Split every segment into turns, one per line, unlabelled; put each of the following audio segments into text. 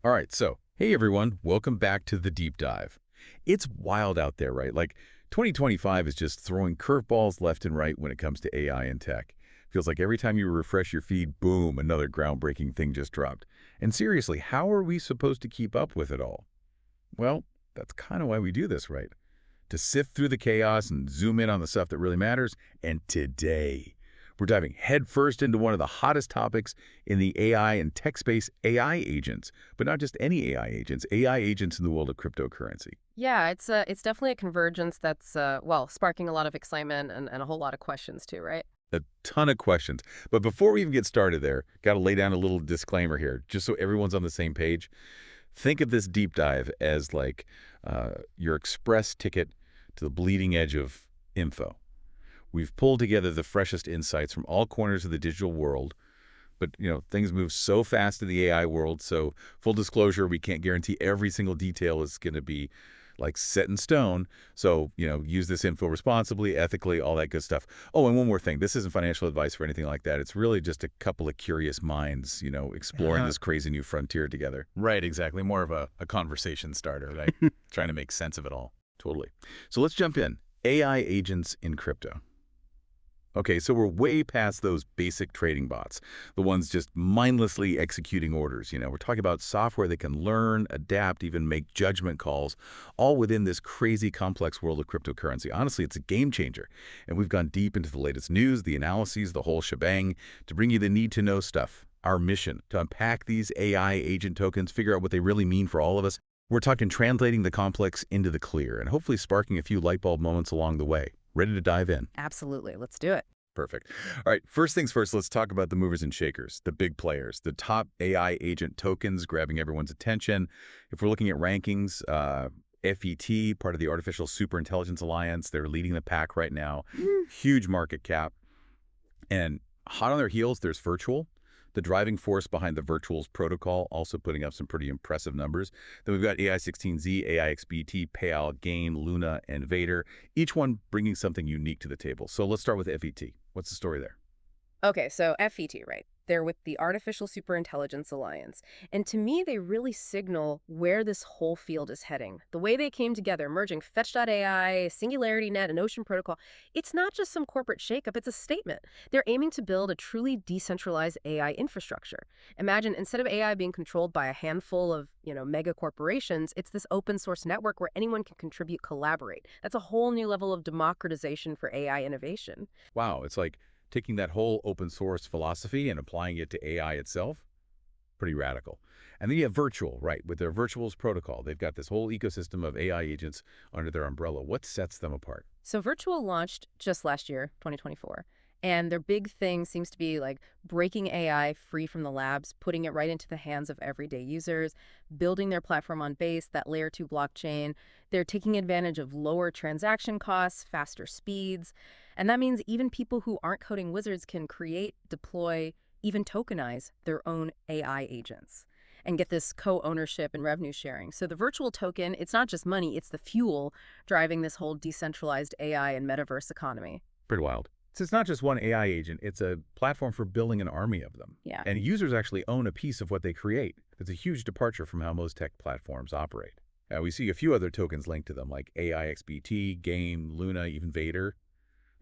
All right, so hey everyone, welcome back to the deep dive. It's wild out there, right? Like 2025 is just throwing curveballs left and right when it comes to AI and tech. Feels like every time you refresh your feed, boom, another groundbreaking thing just dropped. And seriously, how are we supposed to keep up with it all? Well, that's kind of why we do this, right? To sift through the chaos and zoom in on the stuff that really matters. And today, we're diving headfirst into one of the hottest topics in the AI and tech space, AI agents. But not just any AI agents in the world of cryptocurrency.
Yeah, it's definitely a convergence that's well, sparking a lot of excitement and a whole lot of questions too, right?
A ton of questions. But before we even get started there, got to lay down a little disclaimer here, just so everyone's on the same page. Think of this deep dive as like your express ticket to the bleeding edge of info. We've pulled together the freshest insights from all corners of the digital world, but things move so fast in the AI world, so full disclosure, we can't guarantee every single detail is going to be like set in stone. So, use this info responsibly, ethically, all that good stuff. Oh, and one more thing. This isn't financial advice or anything like that. It's really just a couple of curious minds, exploring this crazy new frontier together.
Right, exactly. More of a conversation starter, right? Trying to make sense of it all.
Totally. So let's jump in. AI agents in crypto. Okay, so we're way past those basic trading bots, the ones just mindlessly executing orders. We're talking about software that can learn, adapt, even make judgment calls, all within this crazy complex world of cryptocurrency. Honestly, it's a game changer. And we've gone deep into the latest news, the analyses, the whole shebang, to bring you the need-to-know stuff. Our mission, to unpack these AI agent tokens, figure out what they really mean for all of us. We're talking translating the complex into the clear and hopefully sparking a few light bulb moments along the way. Ready to dive in?
Absolutely. Let's do it.
Perfect. All right, first things first, let's talk about the movers and shakers, the big players, the top AI agent tokens grabbing everyone's attention. If we're looking at rankings, FET, part of the Artificial Superintelligence Alliance, they're leading the pack right now. Huge market cap. And hot on their heels, there's Virtual, the driving force behind the Virtuals protocol, also putting up some pretty impressive numbers. Then we've got AI16Z, AIXBT, Payal, Gain, Luna, and VADER, each one bringing something unique to the table. So let's start with FET. What's the story there?
Okay, so FET, right? They're with the Artificial Superintelligence Alliance. And to me, they really signal where this whole field is heading. The way they came together, merging Fetch.ai, SingularityNet, and Ocean Protocol, it's not just some corporate shakeup, it's a statement. They're aiming to build a truly decentralized AI infrastructure. Imagine, instead of AI being controlled by a handful of, mega corporations, it's this open source network where anyone can contribute, collaborate. That's a whole new level of democratization for AI innovation.
Wow, it's like taking that whole open source philosophy and applying it to AI itself. Pretty radical. And then you have Virtual, right, with their Virtuals protocol. They've got this whole ecosystem of AI agents under their umbrella. What sets them apart?
So Virtual launched just last year, 2024. And their big thing seems to be like breaking AI free from the labs, putting it right into the hands of everyday users, building their platform on Base, that layer 2 blockchain. They're taking advantage of lower transaction costs, faster speeds. And that means even people who aren't coding wizards can create, deploy, even tokenize their own AI agents and get this co-ownership and revenue sharing. So the virtual token, it's not just money, it's the fuel driving this whole decentralized AI and metaverse economy.
Pretty wild. So it's not just one AI agent, it's a platform for building an army of them.
Yeah.
And users actually own a piece of what they create. It's a huge departure from how most tech platforms operate. We see a few other tokens linked to them, like AIXBT, Game, Luna, even VADER.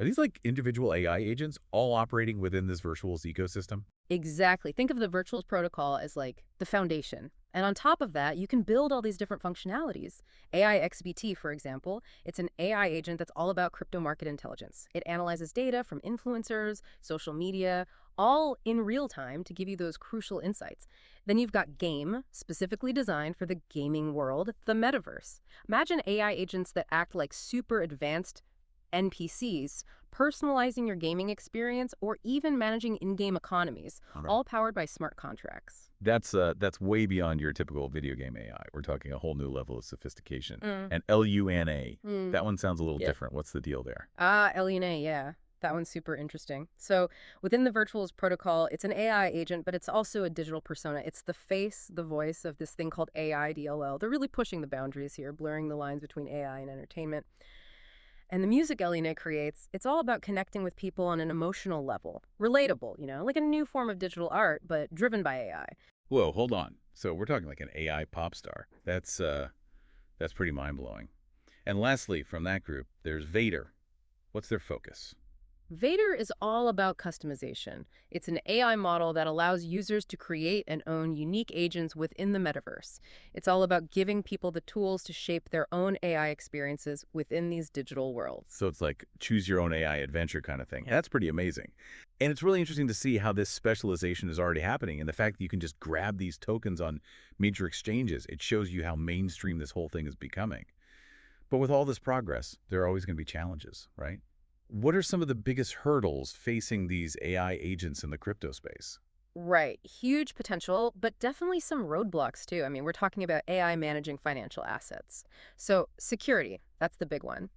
Are these like individual AI agents all operating within this Virtuals ecosystem?
Exactly. Think of the virtual protocol as like the foundation. And on top of that, you can build all these different functionalities. AIXBT, for example, it's an AI agent that's all about crypto market intelligence. It analyzes data from influencers, social media, all in real time to give you those crucial insights. Then you've got Game, specifically designed for the gaming world, the metaverse. Imagine AI agents that act like super advanced NPCs, personalizing your gaming experience, or even managing in-game economies,
Okay.
all powered by smart contracts.
That's way beyond your typical video game AI. We're talking a whole new level of sophistication.
Mm.
And LUNA,
Mm.
that one sounds a little
Yeah.
different. What's the deal there?
LUNA, yeah. That one's super interesting. So within the Virtuals protocol, it's an AI agent, but it's also a digital persona. It's the face, the voice of this thing called AI DLL. They're really pushing the boundaries here, blurring the lines between AI and entertainment. And the music Elena creates, it's all about connecting with people on an emotional level. Relatable, like a new form of digital art, but driven by AI.
Whoa, hold on. So we're talking like an AI pop star. That's pretty mind-blowing. And lastly, from that group, there's VADER. What's their focus?
VADER is all about customization. It's an AI model that allows users to create and own unique agents within the metaverse. It's all about giving people the tools to shape their own AI experiences within these digital worlds.
So it's like choose your own AI adventure kind of thing. That's pretty amazing. And it's really interesting to see how this specialization is already happening and the fact that you can just grab these tokens on major exchanges. It shows you how mainstream this whole thing is becoming. But with all this progress, there are always going to be challenges, right? What are some of the biggest hurdles facing these AI agents in the crypto space?
Right. Huge potential, but definitely some roadblocks too. I mean, we're talking about AI managing financial assets. So, security, that's the big one.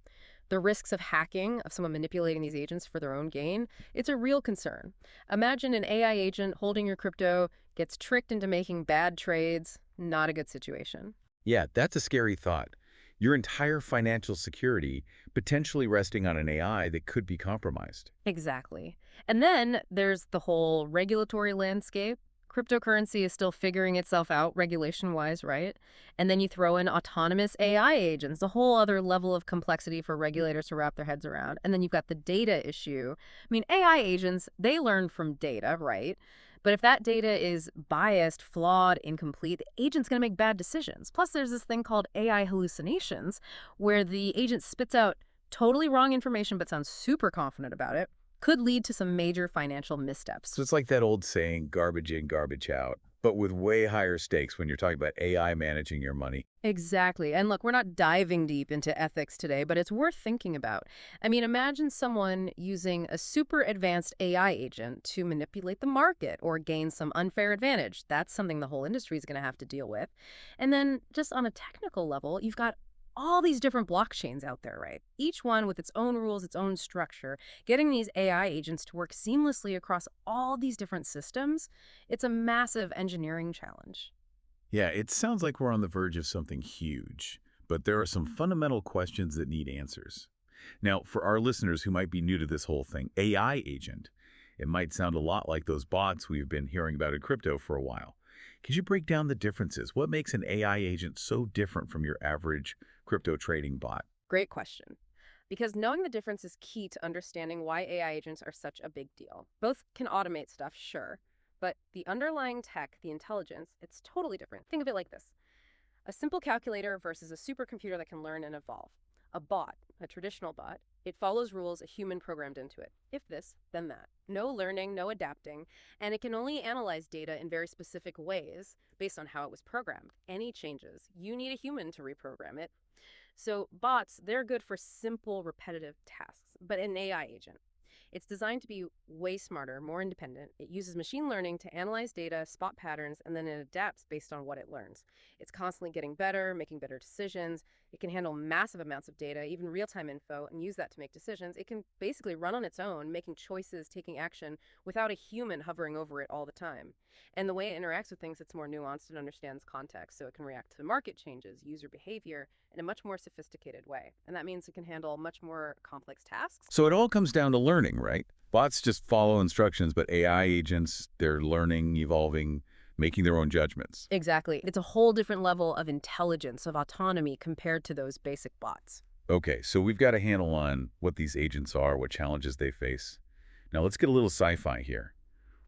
The risks of hacking, of someone manipulating these agents for their own gain, it's a real concern. Imagine an AI agent holding your crypto gets tricked into making bad trades. Not a good situation.
Yeah, that's a scary thought. Your entire financial security potentially resting on an AI that could be compromised.
Exactly. And then there's the whole regulatory landscape. Cryptocurrency is still figuring itself out regulation-wise, right? And then you throw in autonomous AI agents, a whole other level of complexity for regulators to wrap their heads around. And then you've got the data issue. I mean, AI agents, they learn from data, right? But if that data is biased, flawed, incomplete, the agent's going to make bad decisions. Plus, there's this thing called AI hallucinations, where the agent spits out totally wrong information but sounds super confident about it, could lead to some major financial missteps.
So it's like that old saying, garbage in, garbage out, but with way higher stakes when you're talking about AI managing your money.
Exactly. And look, we're not diving deep into ethics today, but it's worth thinking about. I mean, imagine someone using a super advanced AI agent to manipulate the market or gain some unfair advantage. That's something the whole industry is going to have to deal with. And then just on a technical level, you've got all these different blockchains out there, right? Each one with its own rules, its own structure. Getting these AI agents to work seamlessly across all these different systems, it's a massive engineering challenge.
Yeah, it sounds like we're on the verge of something huge, but there are some fundamental questions that need answers. Now, for our listeners who might be new to this whole thing, AI agent, it might sound a lot like those bots we've been hearing about in crypto for a while. Could you break down the differences? What makes an AI agent so different from your average crypto trading bot?
Great question. Because knowing the difference is key to understanding why AI agents are such a big deal. Both can automate stuff, sure, but the underlying tech, the intelligence, it's totally different. Think of it like this. A simple calculator versus a supercomputer that can learn and evolve. A bot, a traditional bot, it follows rules a human programmed into it. If this, then that. No learning, no adapting, and it can only analyze data in very specific ways based on how it was programmed. Any changes, you need a human to reprogram it. So bots, they're good for simple, repetitive tasks, but an AI agent, it's designed to be way smarter, more independent. It uses machine learning to analyze data, spot patterns, and then it adapts based on what it learns. It's constantly getting better, making better decisions. It can handle massive amounts of data, even real-time info, and use that to make decisions. It can basically run on its own, making choices, taking action, without a human hovering over it all the time. And the way it interacts with things, it's more nuanced and understands context, so it can react to market changes, user behavior, in a much more sophisticated way. And that means it can handle much more complex tasks.
So it all comes down to learning, right? Bots just follow instructions, but AI agents, they're learning, evolving, making their own judgments.
Exactly. It's a whole different level of intelligence, of autonomy compared to those basic bots.
Okay, so we've got a handle on what these agents are, what challenges they face. Now let's get a little sci-fi here.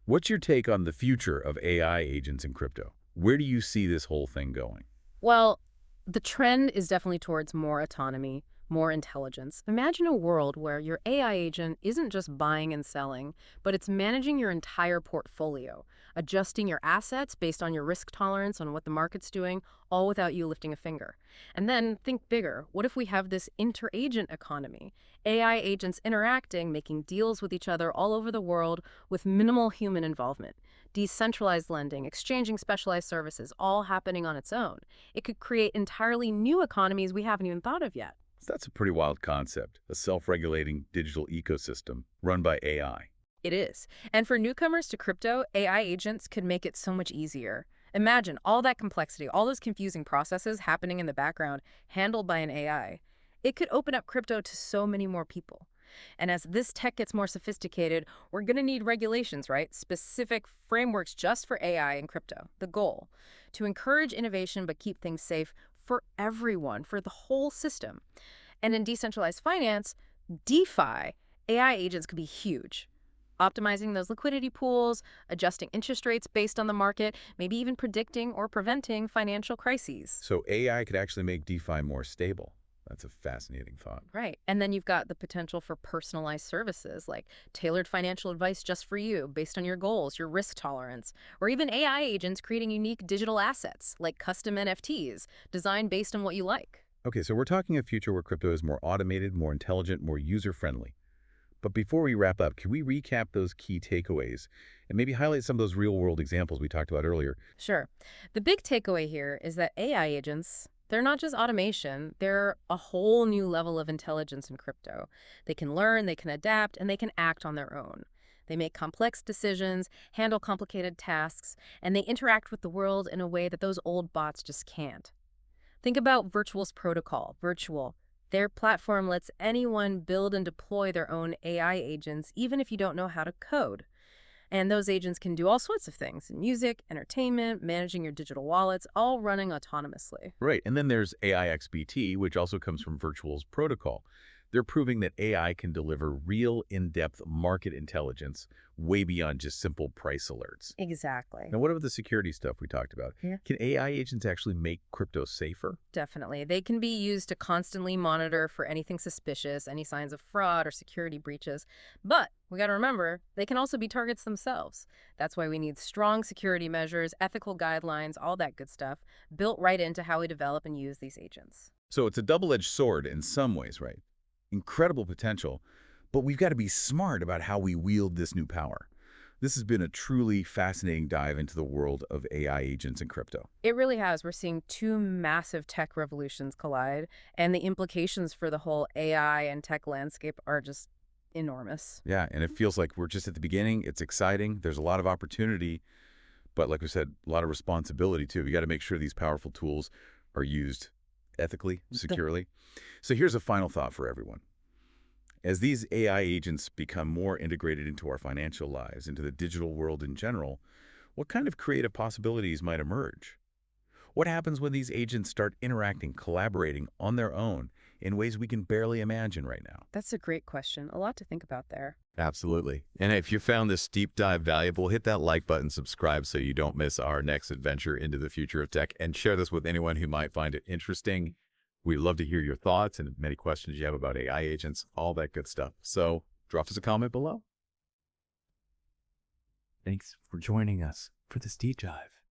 What's your take on the future of AI agents in crypto? Where do you see this whole thing going?
Well, the trend is definitely towards more autonomy, more intelligence. Imagine a world where your AI agent isn't just buying and selling, but it's managing your entire portfolio, adjusting your assets based on your risk tolerance, on what the market's doing, all without you lifting a finger. And then think bigger. What if we have this inter-agent economy? AI agents interacting, making deals with each other all over the world with minimal human involvement. Decentralized lending, exchanging specialized services, all happening on its own. It could create entirely new economies we haven't even thought of yet.
So that's a pretty wild concept, a self-regulating digital ecosystem run by AI.
It is. And for newcomers to crypto, AI agents could make it so much easier. Imagine all that complexity, all those confusing processes happening in the background, handled by an AI. It could open up crypto to so many more people. And as this tech gets more sophisticated, we're going to need regulations, right? Specific frameworks just for AI and crypto. The goal, to encourage innovation but keep things safe for everyone, for the whole system. And in decentralized finance, DeFi, AI agents could be huge. Optimizing those liquidity pools, adjusting interest rates based on the market, maybe even predicting or preventing financial crises.
So AI could actually make DeFi more stable. That's a fascinating thought.
Right. And then you've got the potential for personalized services like tailored financial advice just for you based on your goals, your risk tolerance, or even AI agents creating unique digital assets like custom NFTs designed based on what you like.
Okay, so we're talking a future where crypto is more automated, more intelligent, more user-friendly. But before we wrap up, can we recap those key takeaways and maybe highlight some of those real-world examples we talked about earlier?
Sure. The big takeaway here is that AI agents, they're not just automation, they're a whole new level of intelligence in crypto. They can learn, they can adapt, and they can act on their own. They make complex decisions, handle complicated tasks, and they interact with the world in a way that those old bots just can't. Think about Virtual's protocol, Virtual. Their platform lets anyone build and deploy their own AI agents, even if you don't know how to code. And those agents can do all sorts of things: music, entertainment, managing your digital wallets, all running autonomously.
Right, and then there's AIXBT, which also comes from Virtual's protocol. They're proving that AI can deliver real in-depth market intelligence way beyond just simple price alerts.
Exactly.
Now, what about the security stuff we talked about?
Yeah.
Can AI agents actually make crypto safer?
Definitely. They can be used to constantly monitor for anything suspicious, any signs of fraud or security breaches. But we got to remember, they can also be targets themselves. That's why we need strong security measures, ethical guidelines, all that good stuff, built right into how we develop and use these agents.
So it's a double-edged sword in some ways, right? Incredible potential, but we've got to be smart about how we wield this new power. This has been a truly fascinating dive into the world of AI agents and crypto.
It really has. We're seeing two massive tech revolutions collide, and the implications for the whole AI and tech landscape are just enormous.
Yeah, and it feels like we're just at the beginning. It's exciting. There's a lot of opportunity, but like we said, a lot of responsibility too. We got to make sure these powerful tools are used ethically, securely. So here's a final thought for everyone. As these AI agents become more integrated into our financial lives, into the digital world in general, what kind of creative possibilities might emerge? What happens when these agents start interacting, collaborating on their own in ways we can barely imagine right now?
That's a great question. A lot to think about there.
Absolutely. And if you found this deep dive valuable, hit that like button, subscribe so you don't miss our next adventure into the future of tech, and share this with anyone who might find it interesting. We'd love to hear your thoughts and many questions you have about AI agents, all that good stuff. So drop us a comment below. Thanks for joining us for this deep dive.